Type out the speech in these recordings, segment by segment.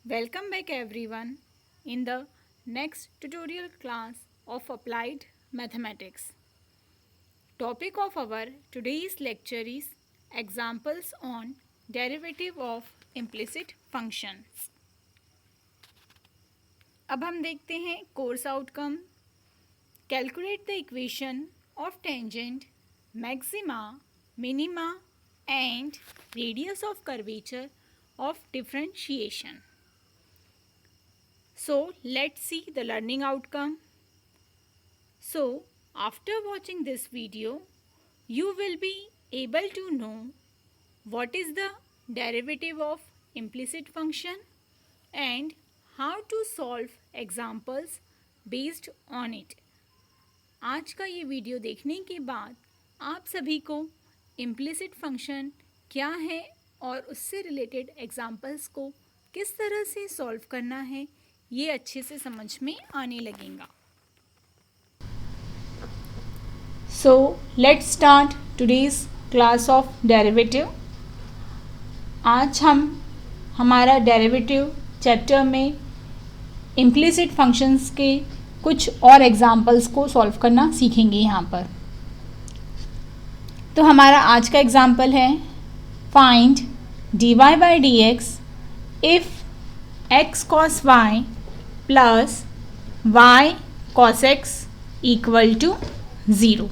Welcome back everyone in the next tutorial class of Applied Mathematics. Topic of our today's lecture is examples on derivative of implicit functions. अब हम देखते हैं course outcome. Calculate the equation of tangent, maxima, minima and radius of curvature of differentiation. So let's see the learning outcome. So after watching this video, you will be able to know what is the derivative of implicit function and how to solve examples based on it. आज का ये video देखने के बाद आप सभी को implicit function क्या है और उससे रिलेटेड एग्जाम्पल्स को किस तरह से सॉल्व करना है ये अच्छे से समझ में आने लगेगा. So let's start today's class of derivative. आज हम हमारा डेरिवेटिव चैप्टर में इम्प्लिसिट फंक्शंस के कुछ और एग्जाम्पल्स को सॉल्व करना सीखेंगे यहाँ पर. तो हमारा आज का एग्जाम्पल है find dy by dx if x cos y plus y cos x equal to 0.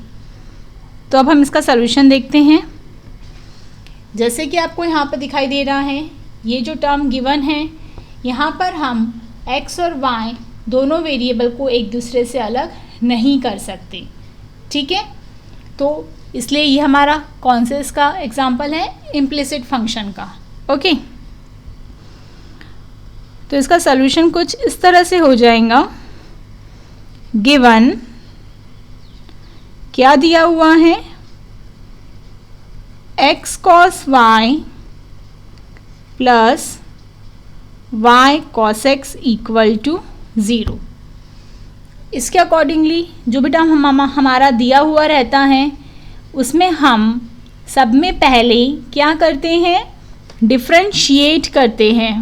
तो अब हम इसका सॉल्यूशन देखते हैं. जैसे कि आपको यहाँ पर दिखाई दे रहा है, ये जो टर्म गिवन है यहाँ पर हम x और y दोनों वेरिएबल को एक दूसरे से अलग नहीं कर सकते. ठीक है, तो इसलिए ये हमारा कौन से इसका एग्जाम्पल है, इम्प्लिसिट फंक्शन का. ओके, तो इसका सॉल्यूशन कुछ इस तरह से हो जाएगा. गिवन क्या दिया हुआ है, x cos y plus y cos x equal to 0. इसके अकॉर्डिंगली जो भी टर्म हमारा दिया हुआ रहता है उसमें हम सब में पहले क्या करते हैं, डिफरेंशिएट करते हैं.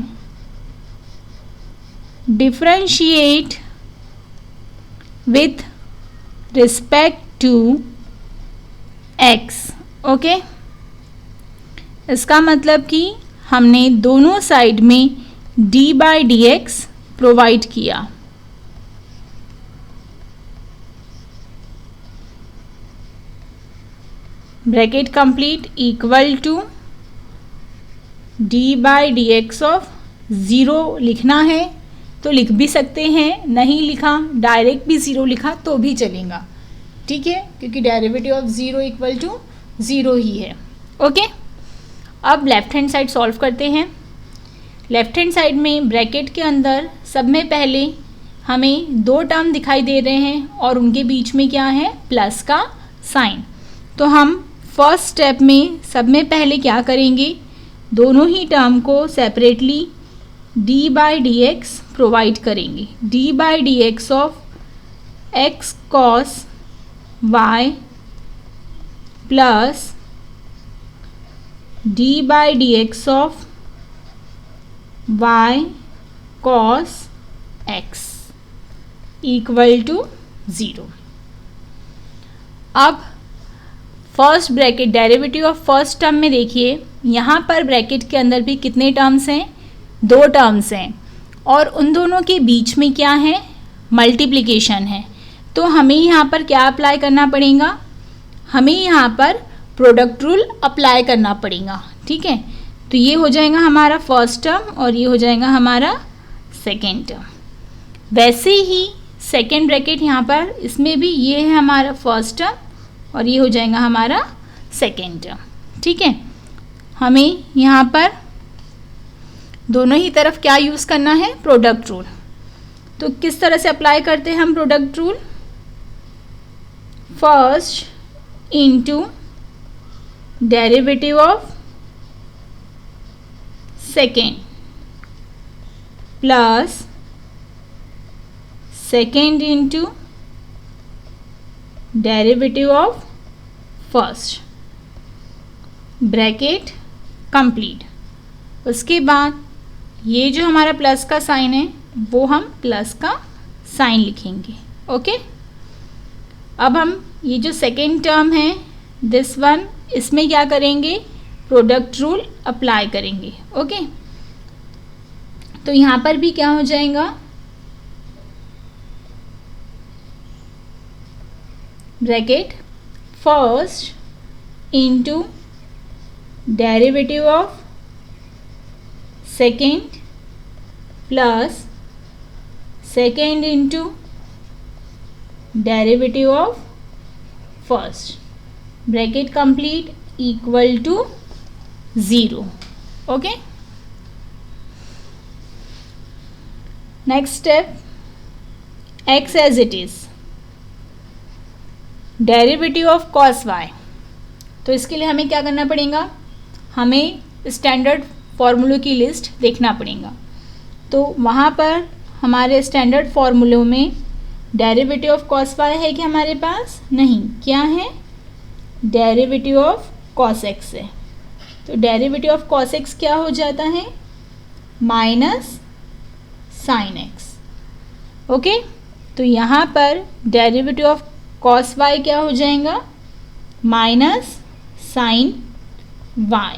Differentiate with respect to x. Okay, इसका मतलब कि हमने दोनों साइड में d by d x provide किया. Bracket complete equal to d by d x of 0 लिखना है तो लिख भी सकते हैं, नहीं लिखा डायरेक्ट भी 0 लिखा तो भी चलेगा. ठीक है, क्योंकि डेरिवेटिव ऑफ 0 इक्वल टू 0 ही है. ओके, अब लेफ्ट हैंड साइड सॉल्व करते हैं. लेफ्ट हैंड साइड में ब्रैकेट के अंदर सब में पहले हमें दो टर्म दिखाई दे रहे हैं और उनके बीच में क्या है, प्लस का साइन. तो हम फर्स्ट स्टेप में सब में पहले क्या करेंगे, दोनों ही टर्म को separately d by d x provide करेंगे. d by d x of x cos y plus d by d x of y cos x equal to 0. अब first bracket derivative of first term में देखिए, यहाँ पर bracket के अंदर भी कितने टर्म्स हैं, 2 टर्म्स हैं और उन दोनों के बीच में क्या है, मल्टीप्लिकेशन है. तो हमें यहाँ पर क्या अप्लाई करना पड़ेगा, हमें यहाँ पर प्रोडक्ट रूल अप्लाई करना पड़ेगा. ठीक है, तो ये हो जाएगा हमारा फर्स्ट टर्म और ये हो जाएगा हमारा सेकेंड टर्म. वैसे ही सेकेंड ब्रैकेट यहाँ पर इसमें भी ये है हमारा फर्स्ट टर्म और ये हो जाएगा हमारा सेकेंड टर्म. ठीक है, हमें यहाँ पर दोनों ही तरफ क्या यूज़ करना है, प्रोडक्ट रूल. तो किस तरह से अप्लाई करते हैं हम product rule, first into derivative of second plus second into derivative of first, bracket complete. उसके बाद ये जो हमारा प्लस का साइन है वो हम प्लस का साइन लिखेंगे। ओके, अब हम ये जो सेकेंड टर्म है दिस वन, इसमें क्या करेंगे, प्रोडक्ट रूल अप्लाई करेंगे। ओके, तो यहाँ पर भी क्या हो जाएगा, bracket first into derivative of second plus second into derivative of first, bracket complete, equal to 0। Okay, next step, x as it is, derivative of cos y। तो इसके लिए हमें क्या करना पड़ेगा, हमें स्टैंडर्ड फॉर्मूलों की लिस्ट देखना पड़ेगा। तो वहाँ पर हमारे स्टैंडर्ड फॉर्मूलों में डेरिवेटिव ऑफ कॉस y है कि हमारे पास नहीं, क्या है, डेरिवेटिव ऑफ कॉस x है। तो डेरिवेटिव ऑफ कॉस x क्या हो जाता है, माइनस साइन x। ओके, तो यहाँ पर डेरिवेटिव ऑफ कॉस y क्या हो जाएगा, माइनस साइन y।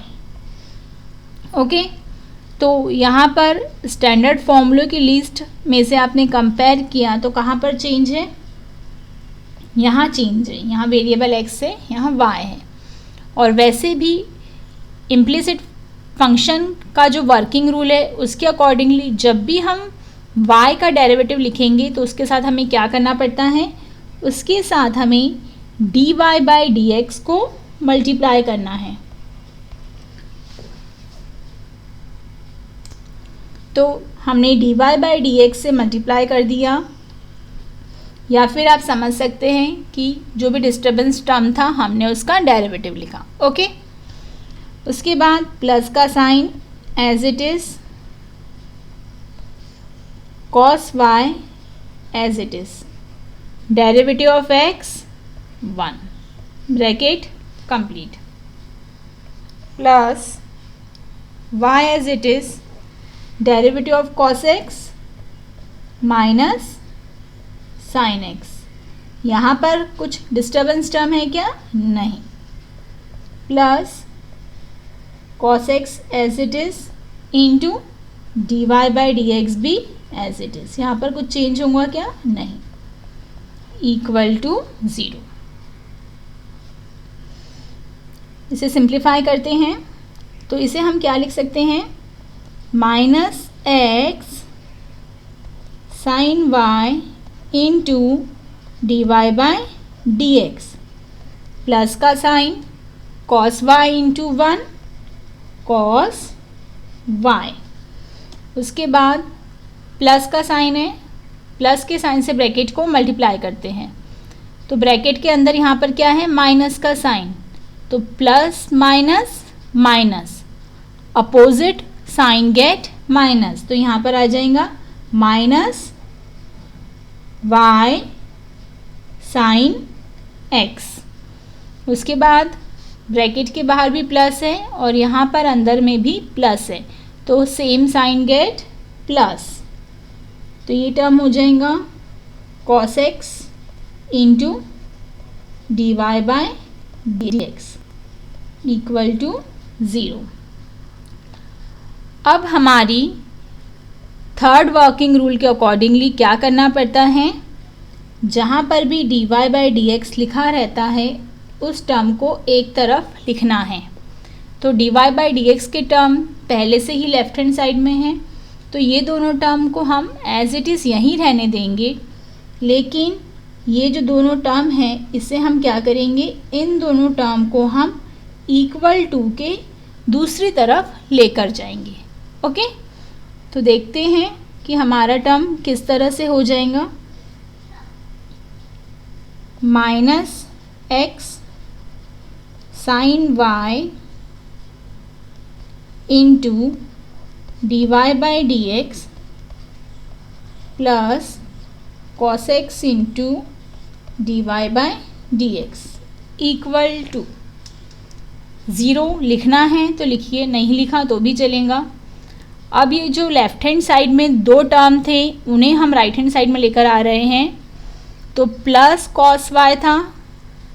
ओके, तो यहाँ पर स्टैंडर्ड फॉर्मूलों की लिस्ट में से आपने कंपेयर किया तो कहाँ पर चेंज है, यहाँ चेंज है, यहाँ वेरिएबल x है, यहाँ y है। और वैसे भी इम्प्लिसिट फंक्शन का जो वर्किंग रूल है उसके अकॉर्डिंगली जब भी हम y का डेरिवेटिव लिखेंगे तो उसके साथ हमें क्या करना पड़ता है, उसके साथ हमें dy बाई dx को मल्टीप्लाई करना है। तो हमने dy बाई dx से मल्टीप्लाई कर दिया, या फिर आप समझ सकते हैं कि जो भी डिस्टर्बेंस टर्म था हमने उसका डेरिवेटिव लिखा। ओके, उसके बाद प्लस का sign as it is, cos y as it is, derivative of x 1, bracket complete, plus y as it is, derivative of cos x minus sine x। यहाँ पर कुछ डिस्टर्बेंस टर्म है क्या, नहीं, plus cos x as it is into d y by d x भी as it is. यहाँ पर कुछ चेंज होगा क्या, नहीं, इक्वल टू 0। इसे सिंप्लीफाई करते हैं तो इसे हम क्या लिख सकते हैं, minus x sine y into d y by d x, plus का sign cos y into 1 cos y. उसके बाद प्लस का साइन है, प्लस के साइन से ब्रैकेट को मल्टीप्लाई करते हैं तो ब्रैकेट के अंदर यहाँ पर क्या है, माइनस का साइन, तो plus minus minus, opposite sign get minus, तो यहाँ पर आ जाएगा माइनस y साइन x। उसके बाद ब्रैकेट के बाहर भी प्लस है और यहाँ पर अंदर में भी प्लस है, तो सेम साइन गेट प्लस, तो ये टर्म हो जाएगा cos x into d y by d x equal to 0। अब हमारी थर्ड वर्किंग रूल के अकॉर्डिंगली क्या करना पड़ता है, जहाँ पर भी d y by d x लिखा रहता है उस टर्म को एक तरफ लिखना है। तो d y by d x के टर्म पहले से ही लेफ्ट हैंड साइड में है, तो ये दोनों टर्म को हम एज इट इज़ यहीं रहने देंगे, लेकिन ये जो दोनों टर्म हैं इसे हम क्या करेंगे, इन दोनों टर्म को हम इक्वल टू के दूसरी तरफ लेकर जाएंगे। ओके, तो देखते हैं कि हमारा टर्म किस तरह से हो जाएगा, minus x sine y into d y by d x plus cos x into d y by d x equal to 0। लिखना है तो लिखिए, नहीं लिखा तो भी चलेगा। अब ये जो लेफ्ट हैंड साइड में दो टर्म थे उन्हें हम राइट हैंड साइड में लेकर आ रहे हैं, तो प्लस कॉस वाई था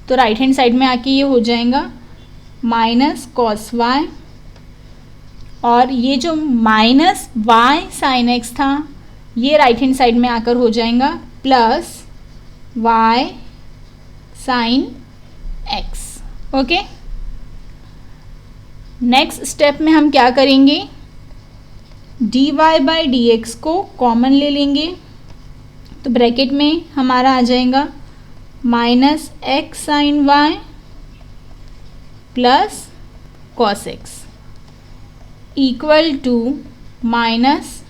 तो राइट हैंड साइड में आके ये हो जाएगा माइनस कॉस वाई, और ये जो माइनस वाई साइन एक्स था ये राइट हैंड साइड में आकर हो जाएगा plus y sine x. Okay, next step में हम क्या करेंगे, dy बाई डी एक्स को कॉमन ले लेंगे, तो ब्रैकेट में हमारा आ जाएगा minus x sine y plus cos x equal to minus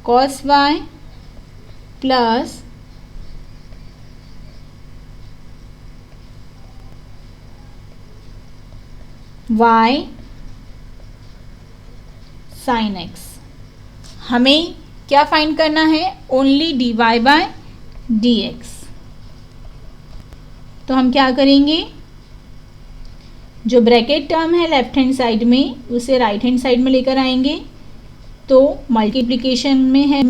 cos y plus y sine x. हमें क्या फाइंड करना है, only d y by d x. तो हम क्या करेंगे, जो ब्रैकेट टर्म है लेफ्ट हैंड साइड में उसे राइट हैंड साइड में लेकर आएंगे, तो मल्टीप्लिकेशन में है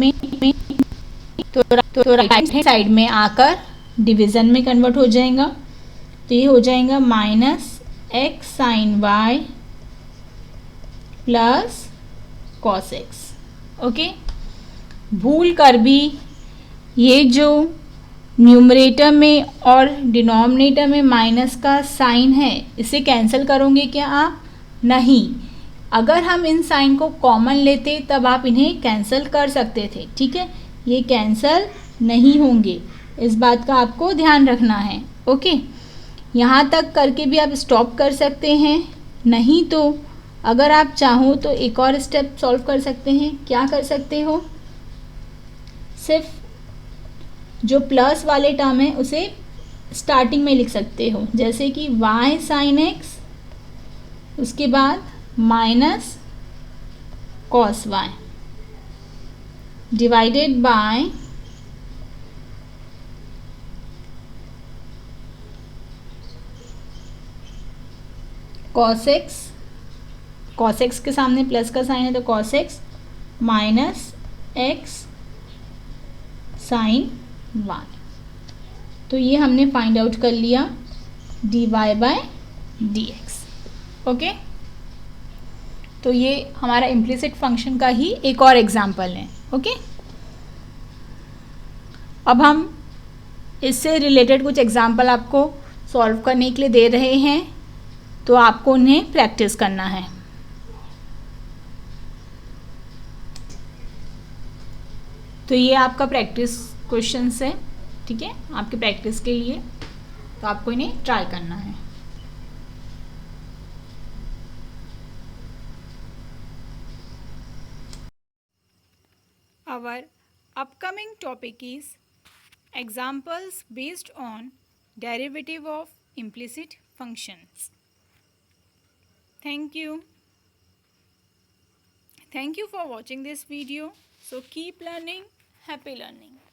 तो राइट हैंड साइड में आकर डिवीज़न में कन्वर्ट हो जाएगा, तो ये हो जाएगा minus x sine y plus cos x. Okay, भूल कर भी ये जो न्यूमरेटर में और डिनोमिनेटर में माइनस का साइन है इसे कैंसिल करोगे क्या आप, नहीं। अगर हम इन साइन को कॉमन लेते तब आप इन्हें कैंसिल कर सकते थे, ठीक है, ये कैंसिल नहीं होंगे, इस बात का आपको ध्यान रखना है। ओके, यहाँ तक करके भी आप स्टॉप कर सकते हैं, नहीं तो अगर आप चाहो तो एक और स्टेप सॉल्व कर सकते हैं। क्या कर सकते हो, सिर्फ जो प्लस वाले टर्म है उसे स्टार्टिंग में लिख सकते हो, जैसे कि y साइन एक्स उसके बाद minus cos y divided by cos x, cos x के सामने प्लस का साइन है तो cos x minus x sine y. तो ये हमने फाइंड आउट कर लिया d y by d x. Okay, तो ये हमारा इम्प्लिसिट फंक्शन का ही एक और एग्जाम्पल है। ओके, अब हम इससे रिलेटेड कुछ एग्जाम्पल आपको सॉल्व करने के लिए दे रहे हैं, तो आपको उन्हें प्रैक्टिस करना है। तो ये आपका प्रैक्टिस क्वेश्चंस है, ठीक है, आपके प्रैक्टिस के लिए, तो आपको इन्हें ट्राई करना है। Our upcoming topic is examples based on derivative of implicit functions. Thank you. Thank you for watching this video. So keep learning, happy learning.